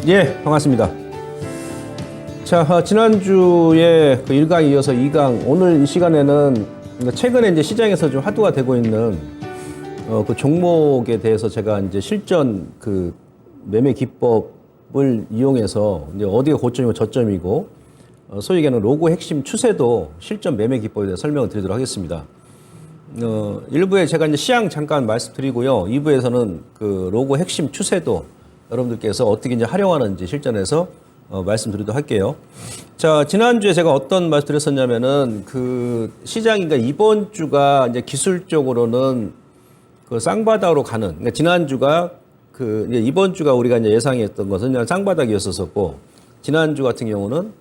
예, 반갑습니다. 자, 지난주에 그 1강 이어서 2강, 오늘 이 시간에는 최근에 이제 시장에서 좀 화두가 되고 있는 그 종목에 대해서 제가 이제 실전 그 매매 기법을 이용해서 이제 어디가 고점이고 저점이고 소위 얘기하는 로고 핵심 추세도 실전 매매 기법에 대해서 설명을 드리도록 하겠습니다. 1부에 제가 이제 시향 잠깐 말씀드리고요. 2부에서는 그 로고 핵심 추세도 여러분들께서 어떻게 이제 활용하는지 실전에서 말씀드리도록 할게요. 자, 지난주에 제가 어떤 말씀 드렸었냐면은 그 시장인가 이번 주가 이제 기술적으로는 그 쌍바닥으로 가는, 그러니까 지난주가 그 이제 이번 주가 우리가 이제 예상했던 것은 그냥 쌍바닥이었었고, 지난주 같은 경우는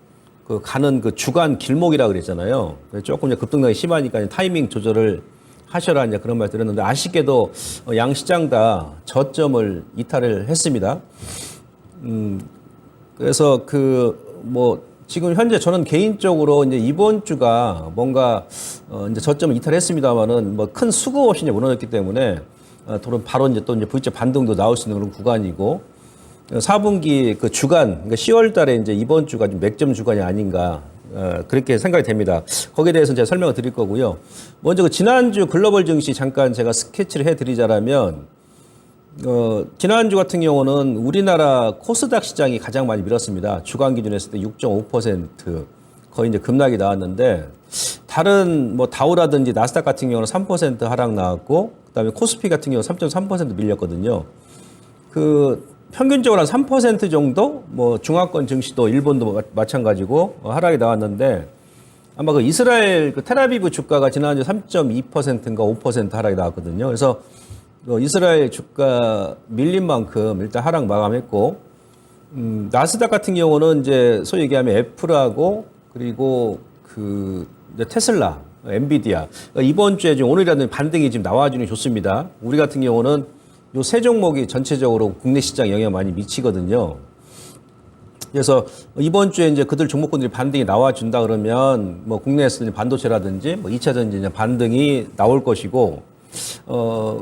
그 가는 그 주간 길목이라 그랬잖아요. 조금 이제 급등락이 심하니까 타이밍 조절을 하셔라 이제 그런 말 드렸는데, 아쉽게도 양 시장 다 저점을 이탈을 했습니다. 그래서 지금 현재 저는 개인적으로 이제 이번 주가 뭔가 이제 저점을 이탈했습니다만은 뭐 큰 수급 없이 이제 무너졌기 때문에 바로 이제 또 이제 V자 반등도 나올 수 있는 그런 구간이고, 4분기 그 주간, 그러니까 10월 달에 이제 이번 주가 좀 맥점 주간이 아닌가, 그렇게 생각이 됩니다. 거기에 대해서는 제가 설명을 드릴 거고요. 먼저 그 지난주 글로벌 증시 잠깐 제가 스케치를 해 드리자면, 지난주 같은 경우는 우리나라 코스닥 시장이 가장 많이 밀었습니다. 주간 기준 했을 때 6.5% 거의 이제 급락이 나왔는데, 다른 뭐 다우라든지 나스닥 같은 경우는 3% 하락 나왔고, 그다음에 코스피 같은 경우 3.3% 밀렸거든요. 그 평균적으로 한 3% 정도 뭐 중화권 증시도 일본도 마찬가지고 하락이 나왔는데, 아마 그 이스라엘 그 텔아비브 주가가 지난주 3.2%인가 5% 하락이 나왔거든요. 그래서 이스라엘 주가 밀린 만큼 일단 하락 마감했고, 나스닥 같은 경우는 이제 소위 얘기하면 애플하고 그리고 그 이제 테슬라, 엔비디아, 그러니까 이번 주에 지금 오늘이라도 반등이 지금 나와주니 좋습니다. 우리 같은 경우는 요 세 종목이 전체적으로 국내 시장 영향 많이 미치거든요. 그래서 이번 주에 이제 그들 종목군들이 반등이 나와준다 그러면 뭐 국내에서 반도체라든지 뭐 2차 전지 반등이 나올 것이고,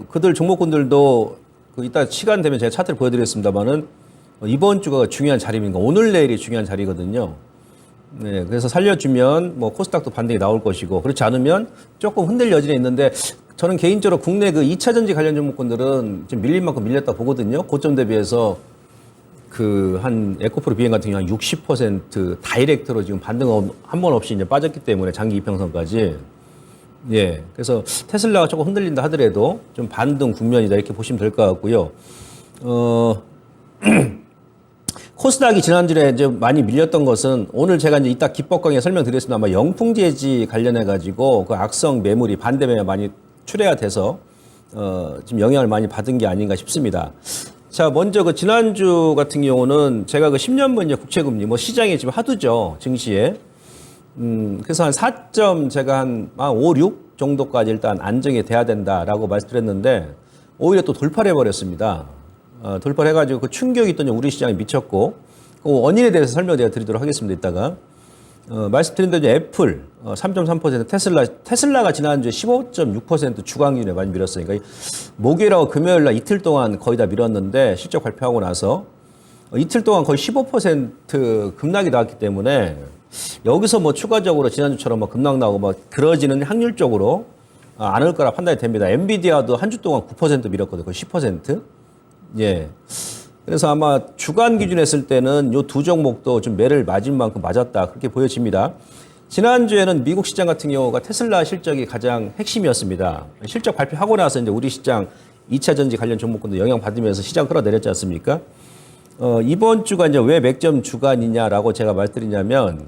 그들 종목군들도 그 이따 시간 되면 제가 차트를 보여드리겠습니다만은 이번 주가 중요한 자리입니다. 오늘 내일이 중요한 자리거든요. 네, 그래서 살려주면 뭐 코스닥도 반등이 나올 것이고, 그렇지 않으면 조금 흔들 여지는 있는데, 저는 개인적으로 국내 그 2차 전지 관련 종목군들은 지금 밀린 만큼 밀렸다 보거든요. 고점 대비해서 그 한 에코프로 비행 같은 경우 한 60% 다이렉트로 지금 반등 한 번 없이 이제 빠졌기 때문에 장기 이평선까지. 예. 그래서 테슬라가 조금 흔들린다 하더라도 좀 반등 국면이다 이렇게 보시면 될 것 같고요. 코스닥이 지난주에 이제 많이 밀렸던 것은, 오늘 제가 이제 이따 기법 강의에 설명드리겠습니다. 아마 영풍재지 관련해가지고 그 악성 매물이 반대 매매 많이 출회가 돼서, 지금 영향을 많이 받은 게 아닌가 싶습니다. 자, 먼저 그 지난주 같은 경우는 제가 그 10년물 이제 국채금리, 뭐 시장에 지금 하도죠, 증시에. 그래서 한 4점 제가 한 5, 6 정도까지 일단 안정이 돼야 된다라고 말씀드렸는데, 오히려 또 돌파를 해버렸습니다. 돌파를 해가지고 그 충격이 또 우리 시장에 미쳤고, 그 원인에 대해서 설명을 드리도록 하겠습니다, 이따가. 말씀드린 대로 애플 3.3%, 테슬라가 지난주에 15.6% 주간 기준에 많이 밀었어요. 그러니까 목요일하고 금요일날 이틀 동안 거의 다 밀었는데, 실적 발표하고 나서 이틀 동안 거의 15% 급락이 나왔기 때문에, 여기서 뭐 추가적으로 지난주처럼 뭐 급락 나오고 뭐 그러지는 확률적으로 않을 거라 판단이 됩니다. 엔비디아도 한 주 동안 9% 밀었거든요. 거의 10%. 예. 그래서 아마 주간 기준 했을 때는 요 두 종목도 좀 매를 맞은 만큼 맞았다, 그렇게 보여집니다. 지난주에는 미국 시장 같은 경우가 테슬라 실적이 가장 핵심이었습니다. 실적 발표하고 나서 이제 우리 시장 2차 전지 관련 종목군도 영향받으면서 시장 끌어내렸지 않습니까? 이번 주가 이제 왜 맥점 주간이냐라고 제가 말씀드리냐면,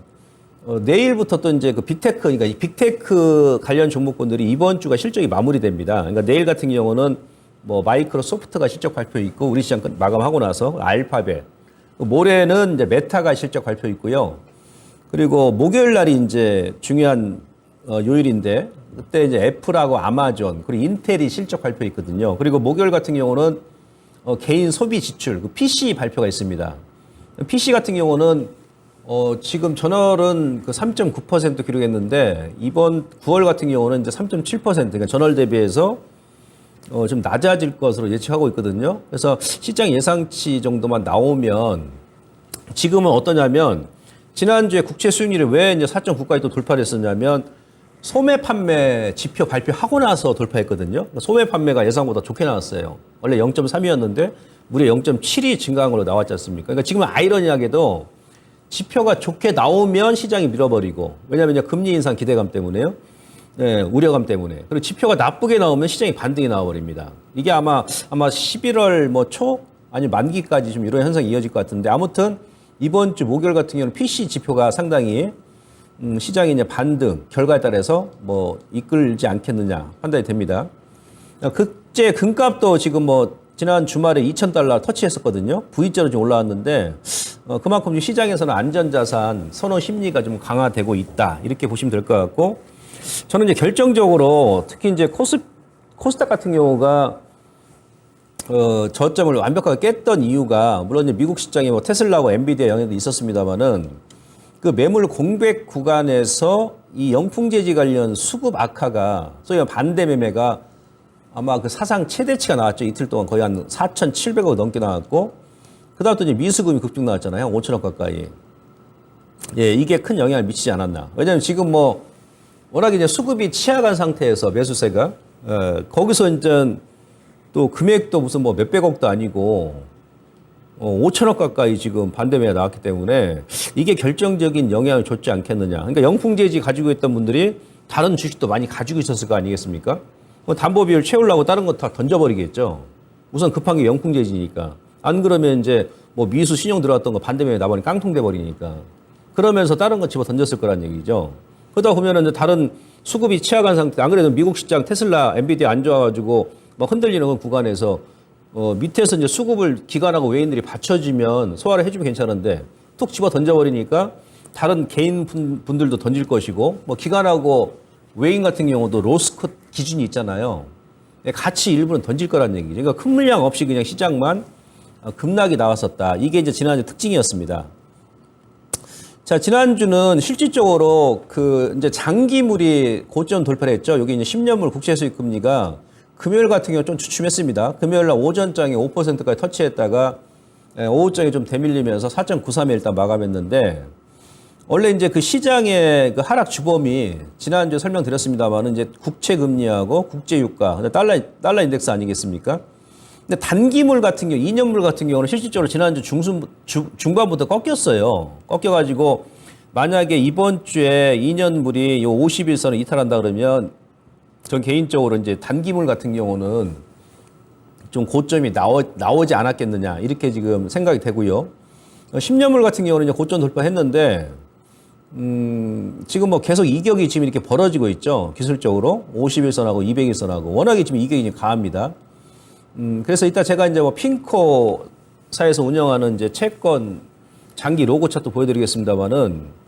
내일부터 또 이제 그 빅테크, 그러니까 이 빅테크 관련 종목군들이 이번 주가 실적이 마무리됩니다. 그러니까 내일 같은 경우는 뭐 마이크로소프트가 실적 발표 있고, 우리 시장 마감하고 나서 알파벳, 모레는 이제 메타가 실적 발표 있고요. 그리고 목요일 날이 이제 중요한 요일인데, 그때 이제 애플하고 아마존 그리고 인텔이 실적 발표 있거든요. 그리고 목요일 같은 경우는 개인 소비 지출, 그 PC 발표가 있습니다. PC 같은 경우는 지금 전월은 그 3.9% 기록했는데 이번 9월 같은 경우는 이제 3.7% 그러니까 전월 대비해서 좀 낮아질 것으로 예측하고 있거든요. 그래서 시장 예상치 정도만 나오면 지금은 어떠냐면 지난주에 국채 수익률이 왜 이제 4.9까지 또 돌파를 했었냐면 소매 판매 지표 발표하고 나서 돌파했거든요. 소매 판매가 예상보다 좋게 나왔어요. 원래 0.3이었는데 무려 0.7이 증가한 걸로 나왔지 않습니까? 그러니까 지금은 아이러니하게도 지표가 좋게 나오면 시장이 밀어버리고 왜냐하면 이제 금리 인상 기대감 때문에요. 네, 우려감 때문에. 그리고 지표가 나쁘게 나오면 시장이 반등이 나와버립니다. 이게 아마 11월 뭐 초 아니면 만기까지 좀 이런 현상이 이어질 것 같은데 아무튼 이번 주 목요일 같은 경우는 PC 지표가 상당히 시장이 이제 반등 결과에 따라서 뭐 이끌지 않겠느냐 판단이 됩니다. 국제 금값도 지금 뭐 지난 주말에 2,000달러 터치했었거든요. V자로 좀 올라왔는데 그만큼 시장에서는 안전자산 선호 심리가 좀 강화되고 있다 이렇게 보시면 될 것 같고 저는 이제 결정적으로 특히 이제 코스닥 같은 경우가 저점을 완벽하게 깼던 이유가 물론 이제 미국 시장에 뭐 테슬라하고 엔비디아 영향도 있었습니다만은 그 매물 공백 구간에서 이 영풍재지 관련 수급 악화가 소위 반대 매매가 아마 그 사상 최대치가 나왔죠. 이틀 동안 거의 한 4,700억 넘게 나왔고 그다음 또 이제 미수금이 급등 나왔잖아요. 5천억 가까이. 예, 이게 큰 영향을 미치지 않았나. 왜냐하면 지금 뭐 워낙 이제 수급이 취약한 상태에서 매수세가 거기서 이제 또 금액도 무슨 뭐 몇백억도 아니고 5천억 가까이 지금 반대매가 나왔기 때문에 이게 결정적인 영향을 줬지 않겠느냐. 그러니까 영풍재지 가지고 있던 분들이 다른 주식도 많이 가지고 있었을 거 아니겠습니까? 담보 비율 채우려고 다른 거 다 던져버리겠죠. 우선 급한 게 영풍재지니까. 안 그러면 이제 뭐 미수 신용 들어갔던 거 반대매에 나버리니 깡통돼 버리니까. 그러면서 다른 거 집어 던졌을 거란 얘기죠. 그러다 보면은 이제 다른 수급이 취약한 상태. 안 그래도 미국 시장 테슬라, 엔비디아 안 좋아가지고 막 흔들리는 그 구간에서 밑에서 이제 수급을 기관하고 외인들이 받쳐주면 소화를 해주면 괜찮은데 툭 집어 던져버리니까 다른 개인 분들도 던질 것이고 뭐 기관하고 외인 같은 경우도 로스컷 기준이 있잖아요. 같이 일부는 던질 거란 얘기죠. 그러니까 큰 물량 없이 그냥 시장만 급락이 나왔었다. 이게 이제 지난주 특징이었습니다. 자, 지난주는 실질적으로 그 이제 장기물이 고점 돌파를 했죠. 여기 이제 10년물 국채 수익 금리가 금요일 같은 경우 좀 주춤했습니다. 금요일 날 오전장에 5%까지 터치했다가 오후장에 좀 대밀리면서 4.93에 일단 마감했는데 원래 이제 그 시장의 그 하락 주범이 지난주에 설명드렸습니다만은 이제 국채 금리하고 국제 유가, 달러 인덱스 아니겠습니까? 근데 단기물 같은 경우, 2년물 같은 경우는 실질적으로 지난주 중반부터 꺾였어요. 꺾여가지고 만약에 이번 주에 2년물이 요 50일선을 이탈한다 그러면 전 개인적으로 이제 단기물 같은 경우는 좀 고점이 나오지 않았겠느냐 이렇게 지금 생각이 되고요. 10년물 같은 경우는 이제 고점 돌파했는데 지금 뭐 계속 이격이 지금 이렇게 벌어지고 있죠. 기술적으로 51선하고 200일선하고 워낙에 지금 이격이 강합니다. 그래서 이따 제가 이제 뭐 핑코사에서 운영하는 이제 채권 장기 로고 차트 보여드리겠습니다만은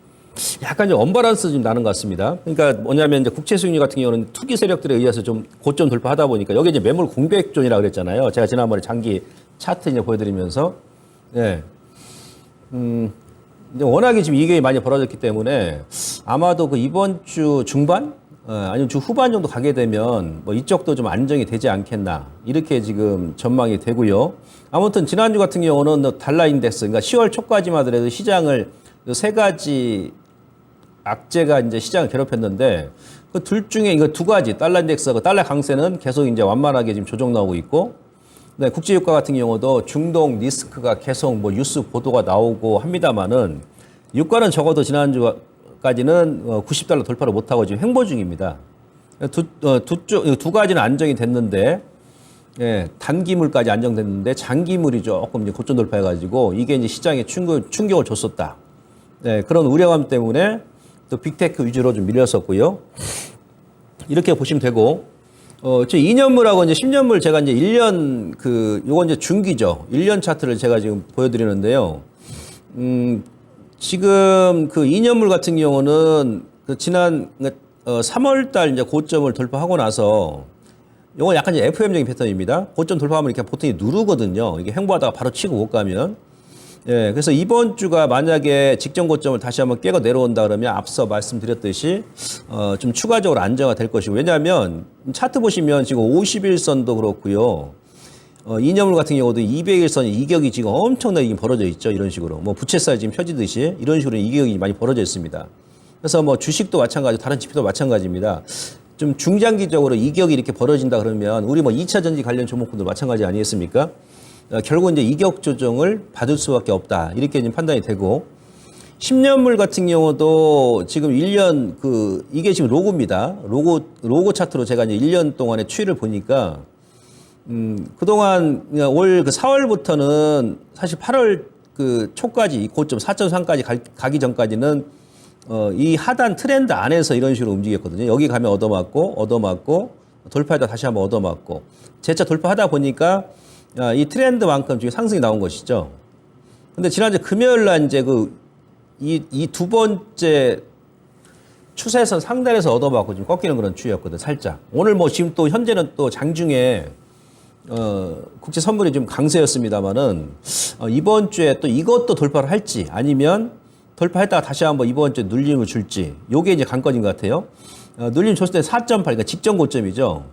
약간 좀 언밸런스 좀 나는 것 같습니다. 그러니까 뭐냐면 이제 국채 수익률 같은 경우는 투기 세력들에 의해서 좀 고점 돌파하다 보니까 여기 이제 매물 공백존이라고 그랬잖아요. 제가 지난번에 장기 차트 이제 보여드리면서 예. 이제 워낙에 지금 이게 많이 벌어졌기 때문에 아마도 그 이번 주 중반 아니면 주 후반 정도 가게 되면 뭐 이쪽도 좀 안정이 되지 않겠나 이렇게 지금 전망이 되고요. 아무튼 지난주 같은 경우는 달러 인덱스 그러니까 10월 초까지만 하더라도 시장을 세 가지 악재가 이제 시장을 괴롭혔는데 그 둘 중에 이거 두 가지 달러 인덱스하고 달러 강세는 계속 이제 완만하게 지금 조정 나오고 있고 네, 국제유가 같은 경우도 중동 리스크가 계속 뭐 뉴스 보도가 나오고 합니다만은 유가는 적어도 지난주까지는 90달러 돌파를 못하고 지금 횡보 중입니다. 두 가지는 안정이 됐는데 예, 단기물까지 안정됐는데 장기물이 조금 이제 고점 돌파해가지고 이게 이제 시장에 충격을 줬었다. 네, 그런 우려감 때문에 또 빅테크 위주로 좀 밀렸었고요. 이렇게 보시면 되고, 저 2년물하고 이제 10년물 제가 이제 1년 요건 이제 중기죠. 1년 차트를 제가 지금 보여드리는데요. 지금 그 2년물 같은 경우는 그 지난 3월 달 이제 고점을 돌파하고 나서 요건 약간 이제 FM적인 패턴입니다. 고점 돌파하면 이렇게 보통 누르거든요. 이게 횡보하다가 바로 치고 못 가면. 예, 그래서 이번 주가 만약에 직전 고점을 다시 한번 깨고 내려온다 그러면 앞서 말씀드렸듯이 좀 추가적으로 안정화 될 것이고, 왜냐하면 차트 보시면 지금 51선도 그렇고요. 이념물 같은 경우도 200일선 이격이 지금 엄청나게 벌어져 있죠. 이런 식으로. 뭐 부채 사이즈 지금 펴지듯이 이런 식으로 이격이 많이 벌어져 있습니다. 그래서 뭐 주식도 마찬가지, 다른 지표도 마찬가지입니다. 좀 중장기적으로 이격이 이렇게 벌어진다 그러면 우리 뭐 2차 전지 관련 종목들도 마찬가지 아니겠습니까? 결국 이제 이격 조정을 받을 수밖에 없다. 이렇게 지금 판단이 되고, 10년물 같은 경우도 지금 1년 이게 지금 로고입니다. 로고 차트로 제가 이제 1년 동안의 추이를 보니까 그동안 올 4월부터는 사실 8월 초까지 고점 4.3까지 가기 전까지는 이 하단 트렌드 안에서 이런 식으로 움직였거든요. 여기 가면 얻어맞고 돌파하다 다시 한번 얻어맞고 재차 돌파하다 보니까 이 트렌드만큼 지금 상승이 나온 것이죠. 근데 지난주 금요일 날 이제 이 두 번째 추세선 상단에서 얻어맞고 지금 꺾이는 그런 추이였거든, 살짝. 오늘 뭐 지금 또 현재는 또 장중에 국제 선물이 좀 강세였습니다만은 이번 주에 또 이것도 돌파를 할지 아니면 돌파했다가 다시 한번 이번 주에 눌림을 줄지, 요게 이제 관건인 것 같아요. 눌림 줬을 때 4.8, 그러니까 직전 고점이죠.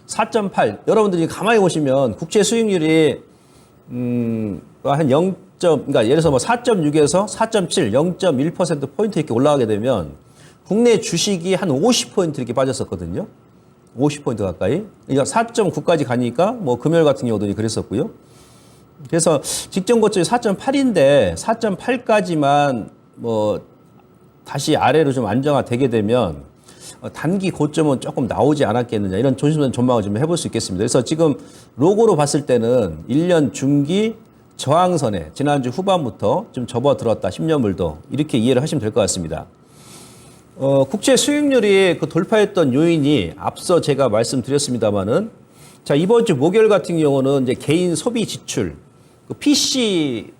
4.8. 여러분들이 가만히 보시면 국채 수익률이 한 0. 그러니까 예를 들어서 뭐 4.6에서 4.7, 0.1% 포인트 이렇게 올라가게 되면 국내 주식이 한 50% 이렇게 빠졌었거든요. 50% 가까이. 그러니까 4.9까지 가니까 뭐 금요일 같은 경우도 그랬었고요. 그래서 직전 고점이 4.8인데 4.8까지만 뭐 다시 아래로 좀 안정화되게 되면 단기 고점은 조금 나오지 않았겠느냐, 이런 조심스러운 전망을 좀 해볼 수 있겠습니다. 그래서 지금 로고로 봤을 때는 1년 중기 저항선에 지난주 후반부터 좀 접어들었다, 10년물도 이렇게 이해를 하시면 될 것 같습니다. 국채 수익률이 돌파했던 요인이 앞서 제가 말씀드렸습니다만은, 자, 이번 주 목요일 같은 경우는 이제 개인 소비 지출 PC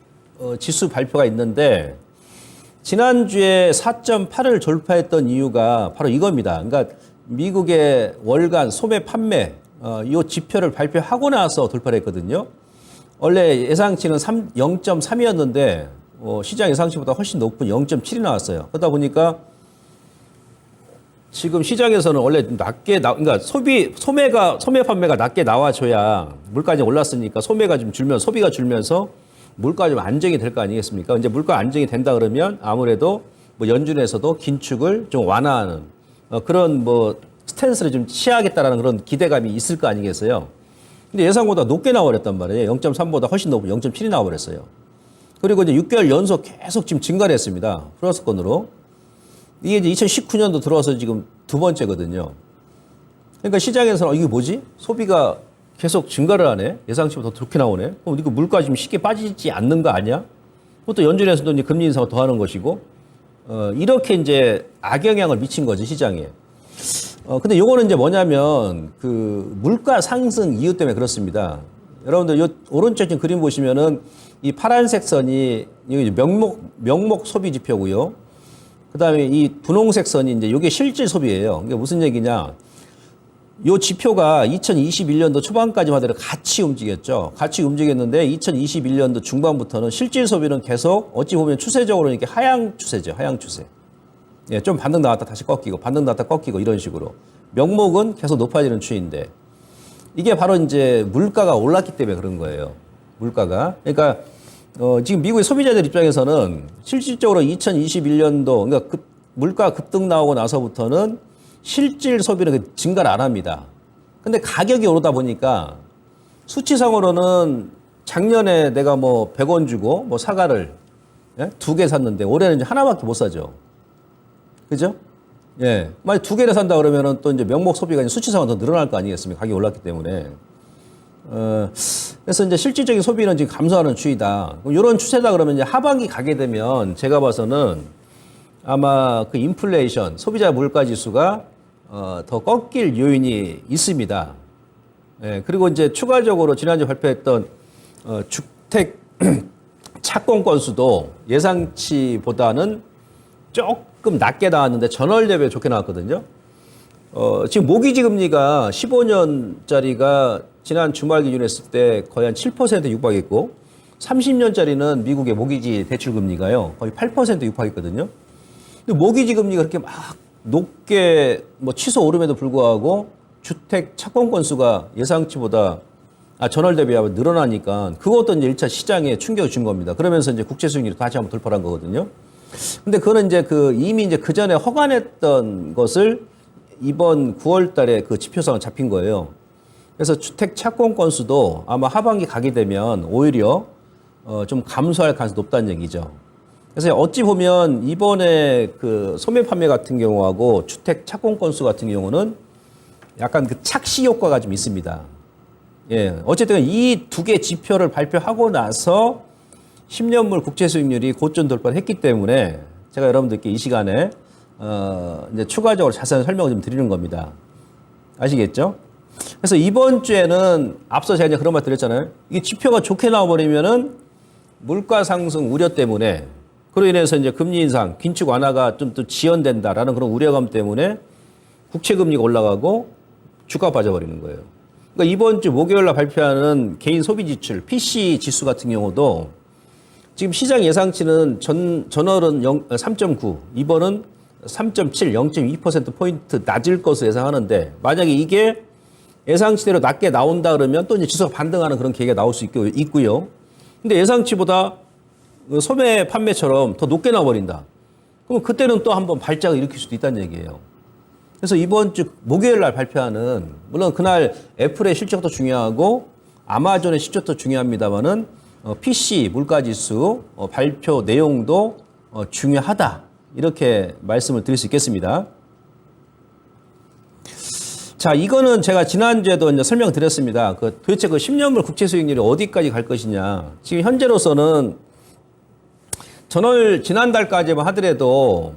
지수 발표가 있는데, 지난주에 4.8을 돌파했던 이유가 바로 이겁니다. 그러니까 미국의 월간 소매 판매 이 지표를 발표하고 나서 돌파를 했거든요. 원래 예상치는 0.3이었는데 시장 예상치보다 훨씬 높은 0.7이 나왔어요. 그러다 보니까 지금 시장에서는 원래 낮게 그러니까 소매 판매가 낮게 나와줘야 물가가 올랐으니까 소매가 좀 줄면 소비가 줄면서 물가 좀 안정이 될 거 아니겠습니까? 이제 물가 안정이 된다 그러면 아무래도 뭐 연준에서도 긴축을 좀 완화하는 그런 뭐 스탠스를 좀 취하겠다라는 그런 기대감이 있을 거 아니겠어요? 근데 예상보다 높게 나와버렸단 말이에요. 0.3보다 훨씬 높은 0.7이 나와버렸어요. 그리고 이제 6개월 연속 계속 지금 증가를 했습니다. 플러스권으로. 이게 이제 2019년도 들어와서 지금 두 번째거든요. 그러니까 시장에서는 이게 뭐지? 소비가 계속 증가를 하네. 예상치보다 더 좋게 나오네. 그럼 이거 물가 지금 쉽게 빠지지 않는 거 아니야? 또 연준에서도 이제 금리 인상을 더 하는 것이고, 이렇게 이제 악영향을 미친 거지, 시장에. 근데 요거는 이제 뭐냐면, 물가 상승 이유 때문에 그렇습니다. 여러분들 요 오른쪽 지금 그림 보시면은 이 파란색 선이 명목 소비 지표고요. 그 다음에 이 분홍색 선이 이제 요게 실질 소비예요. 이게 무슨 얘기냐. 요 지표가 2021년도 초반까지만 해도 같이 움직였죠. 같이 움직였는데 2021년도 중반부터는 실질 소비는 계속 어찌 보면 추세적으로 이렇게 하향 추세죠. 하향 추세. 예, 좀 반등 나왔다 다시 꺾이고, 반등 나왔다 꺾이고 이런 식으로. 명목은 계속 높아지는 추이인데 이게 바로 이제 물가가 올랐기 때문에 그런 거예요. 물가가. 그러니까 지금 미국의 소비자들 입장에서는 실질적으로 2021년도 그러니까 물가 급등 나오고 나서부터는 실질 소비는 증가를 안 합니다. 근데 가격이 오르다 보니까 수치상으로는 작년에 내가 뭐 100원 주고 뭐 사과를 두 개 샀는데 올해는 이제 하나밖에 못 사죠. 그죠? 예. 만약 두 개를 산다 그러면은 또 이제 명목 소비가 이제 수치상으로 더 늘어날 거 아니겠습니까? 가격이 올랐기 때문에. 그래서 이제 실질적인 소비는 지금 감소하는 추이다. 이런 추세다 그러면 이제 하반기 가게 되면 제가 봐서는 아마 인플레이션, 소비자 물가 지수가 더 꺾일 요인이 있습니다. 예, 그리고 이제 추가적으로 지난주 발표했던 주택 착공 건수도 예상치보다는 조금 낮게 나왔는데 전월 대비 좋게 나왔거든요. 지금 모기지 금리가 15년짜리가 지난 주말 기준에 했을 때 거의 한 7% 육박했고, 30년짜리는 미국의 모기지 대출 금리가요. 거의 8% 육박했거든요. 근데 모기지 금리가 그렇게 막 높게 뭐 취소 오름에도 불구하고 주택 착공 건수가 예상치보다 전월 대비하면 늘어나니까 그것도 이제 1차 시장에 충격을 준 겁니다. 그러면서 이제 국채 수익률이 다시 한번 돌파한 거거든요. 근데 그거는 이제 이미 이제 그 전에 허가냈던 것을 이번 9월 달에 그 지표상으로 잡힌 거예요. 그래서 주택 착공 건수도 아마 하반기 가게 되면 오히려 좀 감소할 가능성이 높다는 얘기죠. 그래서 어찌 보면 이번에 그 소매 판매 같은 경우하고 주택 착공 건수 같은 경우는 약간 그 착시 효과가 좀 있습니다. 예. 어쨌든 이 두 개 지표를 발표하고 나서 10년물 국채 수익률이 고점 돌파를 했기 때문에 제가 여러분들께 이 시간에 이제 추가적으로 자세한 설명을 좀 드리는 겁니다. 아시겠죠? 그래서 이번 주에는 앞서 제가 이제 그런 말 드렸잖아요. 이게 지표가 좋게 나와버리면은 물가 상승 우려 때문에 그로 인해서 이제 금리 인상, 긴축 완화가 좀 또 지연된다라는 그런 우려감 때문에 국채 금리가 올라가고 주가가 빠져버리는 거예요. 그러니까 이번 주 목요일 날 발표하는 개인 소비 지출, PC 지수 같은 경우도 지금 시장 예상치는 전월은 3.9, 이번은 3.7, 0.2%포인트 낮을 것으로 예상하는데 만약에 이게 예상치대로 낮게 나온다 그러면 또 이제 지수가 반등하는 그런 계기가 나올 수 있고요. 근데 예상치보다 소매 판매처럼 더 높게 나와버린다. 그럼 그때는 또 한번 발작을 일으킬 수도 있다는 얘기예요. 그래서 이번 주 목요일 날 발표하는, 물론 그날 애플의 실적도 중요하고 아마존의 실적도 중요합니다만은 PC 물가지수 발표 내용도 중요하다. 이렇게 말씀을 드릴 수 있겠습니다. 자, 이거는 제가 지난주에도 이제 설명드렸습니다. 도대체 10년물 국채 수익률이 어디까지 갈 것이냐. 지금 현재로서는 지난달까지만 하더라도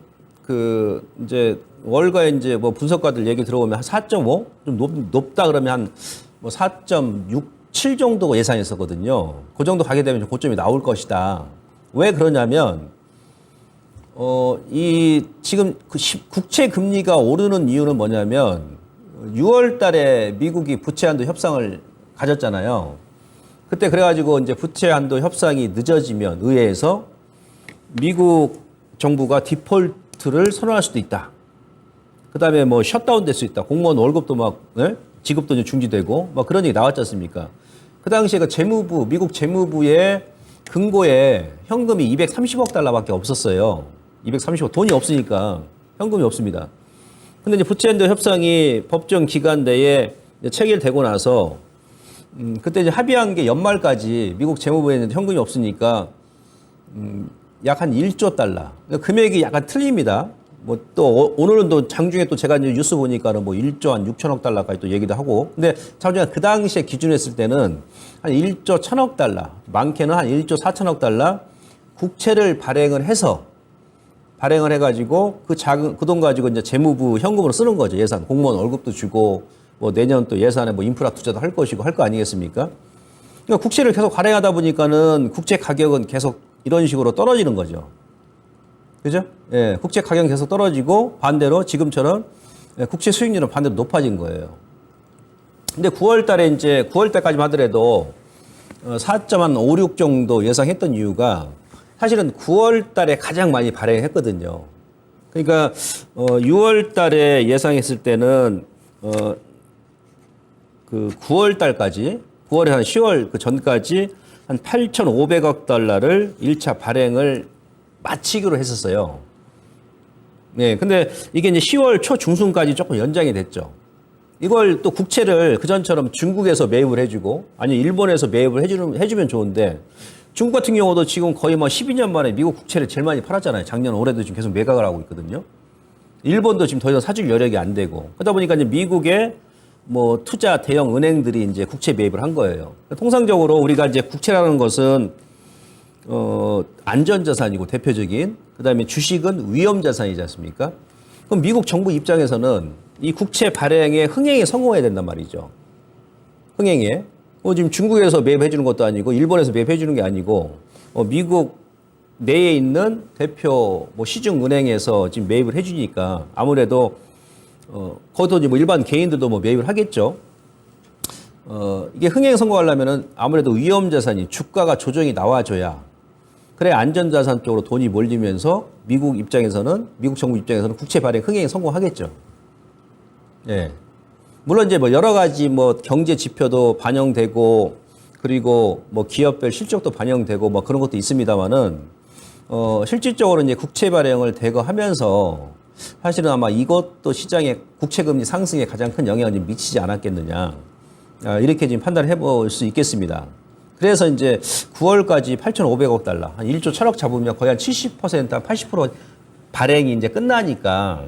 이제 월가에 이제 뭐 분석가들 얘기 들어보면 한 4.5? 좀 높다 그러면 한 뭐 4.67 정도 예상했었거든요. 그 정도 가게 되면 고점이 나올 것이다. 왜 그러냐면, 지금 국채 금리가 오르는 이유는 뭐냐면, 6월 달에 미국이 부채 한도 협상을 가졌잖아요. 그때 그래가지고 이제 부채 한도 협상이 늦어지면 의회에서 미국 정부가 디폴트를 선언할 수도 있다. 그 다음에 뭐 셧다운 될 수 있다. 공무원 월급도 지급도 이제 중지되고 막 그런 얘기 나왔지 않습니까? 그 당시에 미국 재무부의 금고에 현금이 230억 달러밖에 없었어요. 230억. 돈이 없으니까 현금이 없습니다. 근데 이제 부채 한도 협상이 법정 기간 내에 체결되고 나서 그때 이제 합의한 게 연말까지 미국 재무부에는 현금이 없으니까 약 한 1조 달러. 그러니까 금액이 약간 틀립니다. 뭐 또 오늘은 또 장중에 또 제가 이제 뉴스 보니까는 뭐 1조 한 6천억 달러까지 또 얘기도 하고. 근데 장중에 그 당시에 기준했을 때는 한 1조 1천억 달러, 많게는 한 1조 4천억 달러 국채를 발행을 해가지고 그 돈 가지고 이제 재무부 현금으로 쓰는 거죠. 예산. 공무원 월급도 주고 뭐 내년 또 예산에 뭐 인프라 투자도 할 것이고 할 거 아니겠습니까? 그러니까 국채를 계속 발행하다 보니까는 국채 가격은 계속 이런 식으로 떨어지는 거죠. 그죠? 예, 국채 가격은 계속 떨어지고 반대로 지금처럼 국채 수익률은 반대로 높아진 거예요. 근데 9월 달까지만 하더라도 4.56 정도 예상했던 이유가 사실은 9월 달에 가장 많이 발행했거든요. 그러니까 6월 달에 예상했을 때는 그 9월 달까지 9월에 한 10월 그 전까지 한 8,500억 달러를 1차 발행을 마치기로 했었어요. 네, 근데 이게 이제 10월 초 중순까지 조금 연장이 됐죠. 이걸 또 국채를 그전처럼 중국에서 매입을 해주고 아니 일본에서 매입을 해주면 좋은데 중국 같은 경우도 지금 거의 뭐 12년 만에 미국 국채를 제일 많이 팔았잖아요. 작년 올해도 지금 계속 매각을 하고 있거든요. 일본도 지금 더 이상 사줄 여력이 안 되고 그러다 보니까 이제 미국의 뭐 투자 대형 은행들이 이제 국채 매입을 한 거예요. 통상적으로 우리가 이제 국채라는 것은 안전자산이고 대표적인 그다음에 주식은 위험자산이지 않습니까? 그럼 미국 정부 입장에서는 이 국채 발행에 흥행에 성공해야 된단 말이죠. 흥행에. 지금 중국에서 매입해 주는 것도 아니고 일본에서 매입해 주는 게 아니고 미국 내에 있는 대표 뭐 시중 은행에서 지금 매입을 해 주니까 아무래도 거기도 뭐 일반 개인들도 뭐 매입을 하겠죠. 이게 흥행 성공하려면은 아무래도 위험 자산이 주가가 조정이 나와줘야 그래 안전 자산 쪽으로 돈이 몰리면서 미국 정부 입장에서는 국채 발행 흥행에 성공하겠죠. 예. 물론 이제 뭐 여러 가지 뭐 경제 지표도 반영되고 그리고 뭐 기업별 실적도 반영되고 뭐 그런 것도 있습니다만은 실질적으로 이제 국채 발행을 대거하면서 사실은 아마 이것도 시장의 국채 금리 상승에 가장 큰 영향을 좀 미치지 않았겠느냐. 이렇게 지금 판단을 해볼 수 있겠습니다. 그래서 이제 9월까지 8,500억 달러, 한 1조 1,000억 잡으면 거의 한 70%, 한 80% 발행이 이제 끝나니까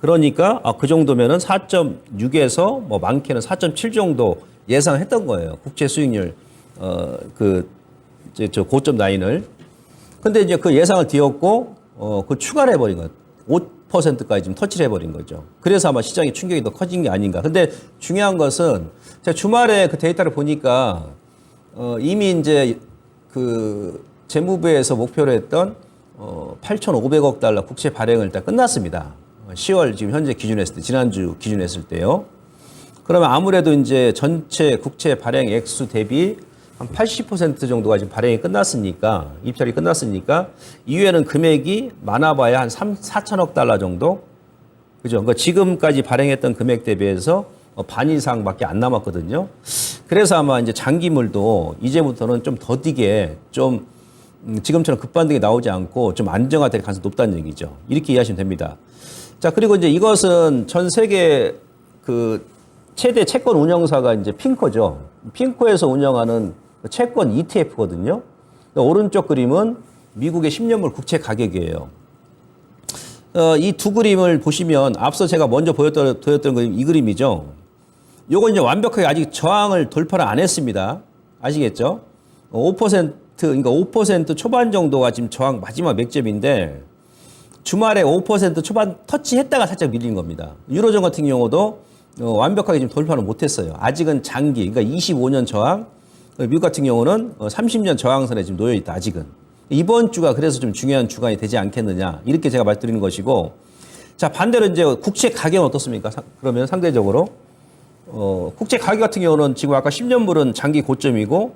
그러니까 그 정도면은 4.6에서 뭐 많게는 4.7 정도 예상했던 거예요. 국채 수익률 저 고점 라인을. 근데 이제 그 예상을 뒤엎고 그 추가를 해버린 거예요. 5%까지 좀 터치를 해버린 거죠. 그래서 아마 시장의 충격이 더 커진 게 아닌가. 근데 중요한 것은 제가 주말에 그 데이터를 보니까 이미 이제 그 재무부에서 목표로 했던 8,500억 달러 국채 발행을 일단 끝났습니다. 10월 지금 현재 기준했을 때, 지난주 기준했을 때요. 그러면 아무래도 이제 전체 국채 발행 액수 대비 한 80% 정도가 지금 발행이 끝났으니까, 입찰이 끝났으니까, 이후에는 금액이 많아봐야 한 4천억 달러 정도? 그죠? 그러니까 지금까지 발행했던 금액 대비해서 반 이상밖에 안 남았거든요. 그래서 아마 이제 장기물도 이제부터는 좀 더디게 좀 지금처럼 급반등이 나오지 않고 좀 안정화될 가능성이 높다는 얘기죠. 이렇게 이해하시면 됩니다. 자, 그리고 이제 이것은 전 세계 그 최대 채권 운영사가 이제 핑코죠. 핑코에서 운영하는 채권 ETF거든요. 오른쪽 그림은 미국의 10년물 국채 가격이에요. 이 두 그림을 보시면 앞서 제가 먼저 보였던 그림, 이 그림이죠. 요건 이제 완벽하게 아직 저항을 돌파를 안 했습니다. 아시겠죠? 5%, 그러니까 5% 초반 정도가 지금 저항 마지막 맥점인데 주말에 5% 초반 터치했다가 살짝 밀린 겁니다. 유로존 같은 경우도 완벽하게 지금 돌파는 못했어요. 아직은 장기, 그러니까 25년 저항, 미국 같은 경우는 30년 저항선에 지금 놓여 있다. 아직은. 이번 주가 그래서 좀 중요한 주간이 되지 않겠느냐. 이렇게 제가 말씀드리는 것이고. 자, 반대로 이제 국채 가격은 어떻습니까? 그러면 상대적으로. 국채 가격 같은 경우는 지금 아까 10년물은 장기 고점이고,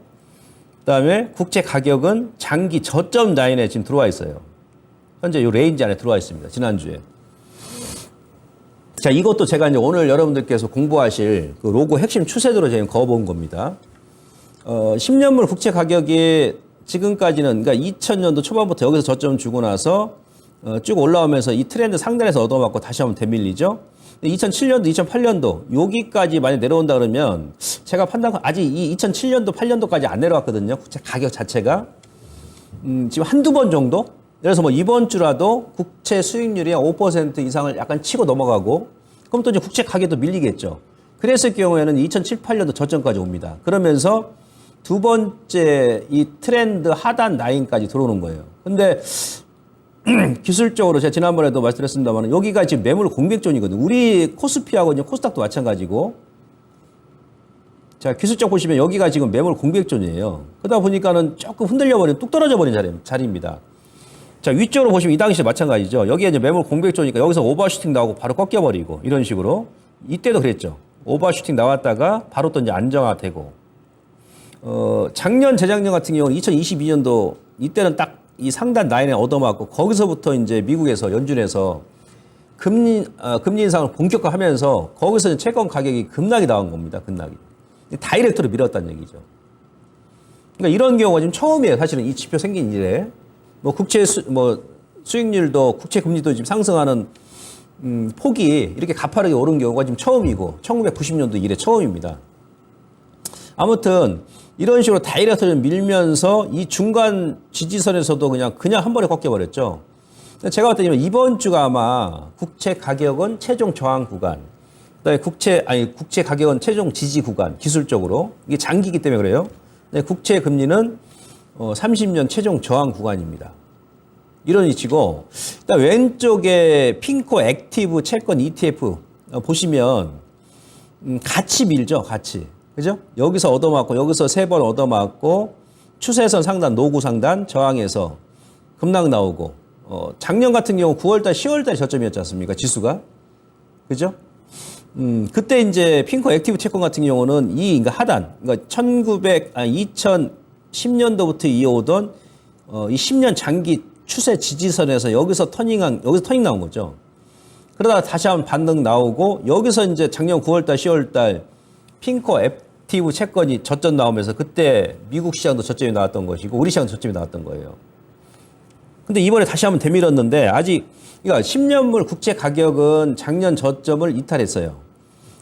그 다음에 국채 가격은 장기 저점 라인에 지금 들어와 있어요. 현재 이 레인지 안에 들어와 있습니다. 지난주에. 자, 이것도 제가 이제 오늘 여러분들께서 공부하실 그 로고 핵심 추세도로 제가 그어본 겁니다. 10년물 국채 가격이 지금까지는, 그러니까 2000년도 초반부터 여기서 저점 주고 나서 쭉 올라오면서 이 트렌드 상단에서 얻어맞고 다시 한번 되밀리죠. 2007년도, 2008년도 여기까지 많이 내려온다 그러면 제가 아직 이 2007년도, 8년도까지 안 내려왔거든요. 국채 가격 자체가. 지금 한두 번 정도? 그래서 뭐 이번 주라도 국채 수익률이 5% 이상을 약간 치고 넘어가고 그럼 또 이제 국채 가격도 밀리겠죠. 그랬을 경우에는 2007, 8년도 저점까지 옵니다. 그러면서 두 번째 이 트렌드 하단 라인까지 들어오는 거예요. 근데 기술적으로 제가 지난번에도 말씀드렸습니다만 여기가 지금 매물 공백존이거든요. 우리 코스피하고 코스닥도 마찬가지고. 자, 기술적 보시면 여기가 지금 매물 공백존이에요. 그러다 보니까는 조금 흔들려버린, 뚝 떨어져버린 자리입니다. 자, 위쪽으로 보시면 이 당시에 마찬가지죠. 여기에 이제 매물 공백존이니까 여기서 오버슈팅 나오고 바로 꺾여버리고 이런 식으로. 이때도 그랬죠. 오버슈팅 나왔다가 바로 또 이제 안정화되고. 작년, 재작년 같은 경우는 2022년도 이때는 딱 이 상단 라인에 얻어맞고 거기서부터 이제 미국에서 연준에서 금리 인상을 본격화하면서 거기서 채권 가격이 급락이 나온 겁니다. 급락이. 다이렉트로 밀었다는 얘기죠. 그러니까 이런 경우가 지금 처음이에요. 사실은 이 지표 생긴 이래. 뭐 수익률도 국채 금리도 지금 상승하는 폭이 이렇게 가파르게 오른 경우가 지금 처음이고 1990년도 이래 처음입니다. 아무튼 이런 식으로 다이렉트로 밀면서 이 중간 지지선에서도 그냥 한 번에 꺾여버렸죠. 제가 봤을 때 이번 주가 아마 국채 가격은 최종 저항 구간, 그다음에 국채 가격은 최종 지지 구간, 기술적으로. 이게 장기이기 때문에 그래요. 국채 금리는 30년 최종 저항 구간입니다. 이런 위치고, 일단 왼쪽에 핑코 액티브 채권 ETF 보시면 같이 밀죠, 같이. 그죠? 여기서 얻어맞고, 여기서 3번 얻어맞고, 추세선 상단, 노구 상단, 저항에서 급락 나오고, 작년 같은 경우 9월달, 10월달 저점이었지 않습니까? 지수가. 그죠? 그때 이제 핑코 액티브 채권 같은 경우는 그러니까 하단, 그러니까 2010년도부터 이어오던 이 10년 장기 추세 지지선에서 여기서 터닝 나온 거죠. 그러다가 다시 한번 반등 나오고 여기서 이제 작년 9월달, 10월달 핑코 액티브 채권이 저점 나오면서 그때 미국 시장도 저점이 나왔던 것이고 우리 시장도 저점이 나왔던 거예요. 근데 이번에 다시 한번 되밀었는데 아직 그러니까 10년물 국채 가격은 작년 저점을 이탈했어요.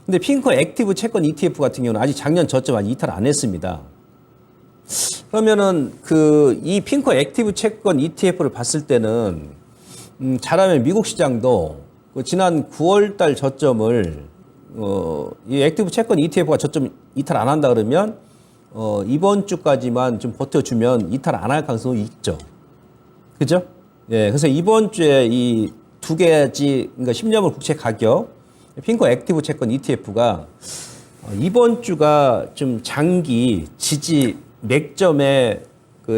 근데 핑코 액티브 채권 ETF 같은 경우는 아직 작년 저점 아직 이탈 안 했습니다. 그러면은 이 핑코 액티브 채권 ETF를 봤을 때는 잘하면 미국 시장도 지난 9월 달 저점을 이 액티브 채권 ETF가 저점 이탈 안 한다 그러면 이번 주까지만 좀 버텨주면 이탈 안 할 가능성이 있죠. 그죠? 예, 그래서 이번 주에 이 두 가지, 그러니까 10년물 국채 가격, 핑코 액티브 채권 ETF가 이번 주가 좀 장기 지지 맥점에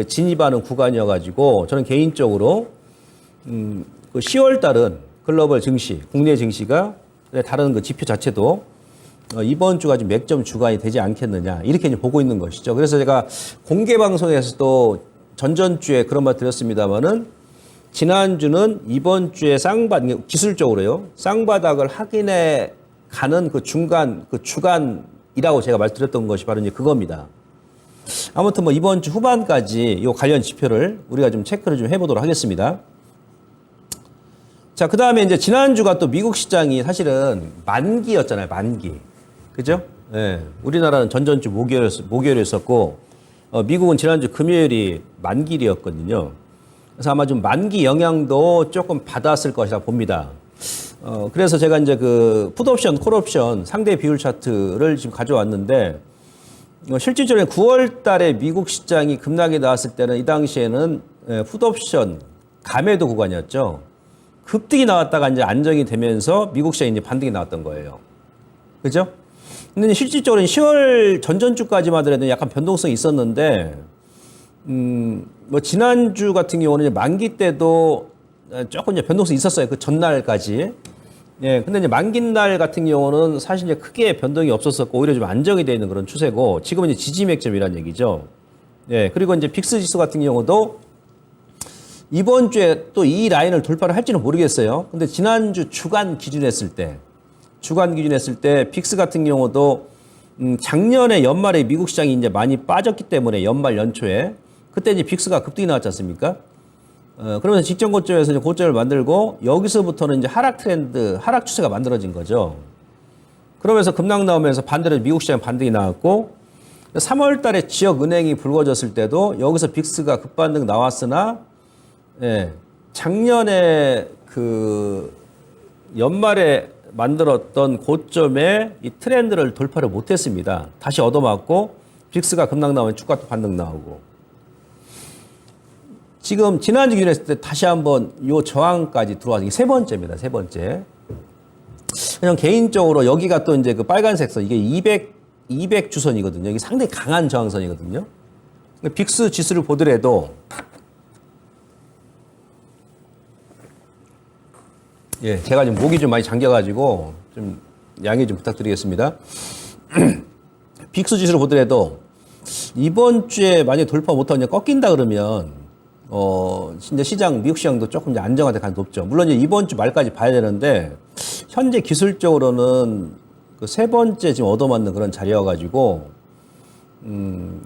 진입하는 구간이어가지고 저는 개인적으로 10월 달은 글로벌 증시, 국내 증시가 다른 지표 자체도 이번 주가 좀 맥점 주간이 되지 않겠느냐 이렇게 이제 보고 있는 것이죠. 그래서 제가 공개 방송에서도 전전주에 그런 말 드렸습니다만은 지난주는 이번 주에 기술적으로요 쌍바닥을 확인해 가는 중간 주간이라고 제가 말씀드렸던 것이 바로 이제 그겁니다. 아무튼 뭐 이번 주 후반까지 이 관련 지표를 우리가 좀 체크를 좀 해보도록 하겠습니다. 자, 그 다음에 이제 지난주가 또 미국 시장이 사실은 만기였잖아요, 만기. 그죠? 예. 우리나라는 전전주 목요일이었었고, 미국은 지난주 금요일이 만기일이었거든요. 그래서 아마 좀 만기 영향도 조금 받았을 것이라 봅니다. 그래서 제가 이제 풋옵션, 콜옵션 상대 비율 차트를 지금 가져왔는데, 실질적으로 9월 달에 미국 시장이 급락이 나왔을 때는 이 당시에는 풋옵션 감매도 구간이었죠. 급등이 나왔다가 이제 안정이 되면서 미국 시장이 이제 반등이 나왔던 거예요. 그죠? 근데 실질적으로 10월 전전주까지만 하더라도 약간 변동성이 있었는데, 뭐 지난주 같은 경우는 이제 만기 때도 조금 이제 변동성이 있었어요. 그 전날까지. 예, 근데 이제 만기날 같은 경우는 사실 이제 크게 변동이 없었었고 오히려 좀 안정이 되어 있는 그런 추세고 지금은 이제 지지맥점이라는 얘기죠. 예, 그리고 이제 빅스 지수 같은 경우도 이번 주에 또 이 라인을 돌파를 할지는 모르겠어요. 근데 지난주 주간 기준했을 때 빅스 같은 경우도 작년에 연말에 미국 시장이 이제 많이 빠졌기 때문에 연말 연초에 그때 이제 빅스가 급등이 나왔지 않습니까? 그러면서 직전 고점에서 이제 고점을 만들고 여기서부터는 이제 하락 트렌드, 하락 추세가 만들어진 거죠. 그러면서 급락 나오면서 반대로 미국 시장 반등이 나왔고 3월 달에 지역 은행이 불거졌을 때도 여기서 빅스가 급반등 나왔으나 예, 작년에 연말에 만들었던 고점에 이 트렌드를 돌파를 못했습니다. 다시 얻어맞고 빅스가 급락 나오면 주가도 반등 나오고 지금 지난주 기준했을 때 다시 한번 요 저항까지 들어와서 이게 세 번째입니다. 세 번째. 그냥 개인적으로 여기가 또 이제 빨간색 선 이게 200 주선이거든요. 이게 상당히 강한 저항선이거든요. 빅스 지수를 보더라도 예, 제가 지금 목이 좀 많이 잠겨가지고 좀 양해 좀 부탁드리겠습니다. 빅스 지수를 보더라도 이번 주에 만약에 돌파 못하고 이제 꺾인다 그러면 이제 미국 시장도 조금 이제 안정화될 가능성이 높죠. 물론 이제 이번 주 말까지 봐야 되는데 현재 기술적으로는 세 번째 지금 얻어맞는 그런 자리여가지고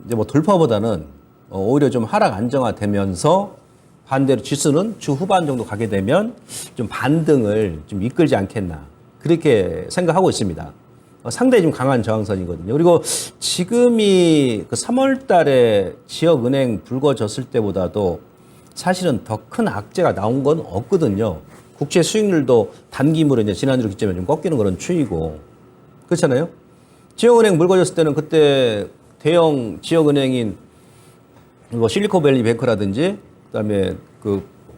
이제 뭐 돌파보다는 오히려 좀 하락 안정화되면서 반대로 지수는 주 후반 정도 가게 되면 좀 반등을 좀 이끌지 않겠나 그렇게 생각하고 있습니다. 상당히 좀 강한 저항선이거든요. 그리고 지금이 3월 달에 지역은행 불거졌을 때보다도 사실은 더 큰 악재가 나온 건 없거든요. 국채 수익률도 단기물에 이제 지난주 기점에 좀 꺾이는 그런 추이고. 그렇잖아요? 지역은행 불거졌을 때는 그때 대형 지역은행인 뭐 실리콘밸리 뱅크라든지 그다음에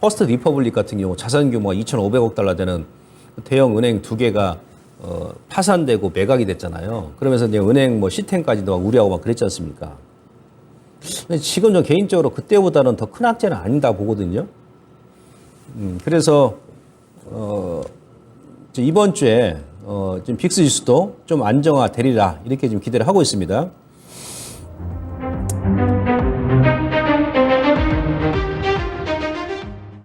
퍼스트 리퍼블릭 같은 경우 자산 규모가 2,500억 달러 되는 대형 은행 두 개가 파산되고 매각이 됐잖아요. 그러면서 이제 은행 뭐 시스템까지도 막 우려하고 막 그랬지 않습니까? 근데 지금 저 개인적으로 그때보다는 더 큰 악재는 아니다 보거든요. 그래서 이번 주에 지금 빅스 지수도 좀 안정화되리라 이렇게 지금 기대를 하고 있습니다.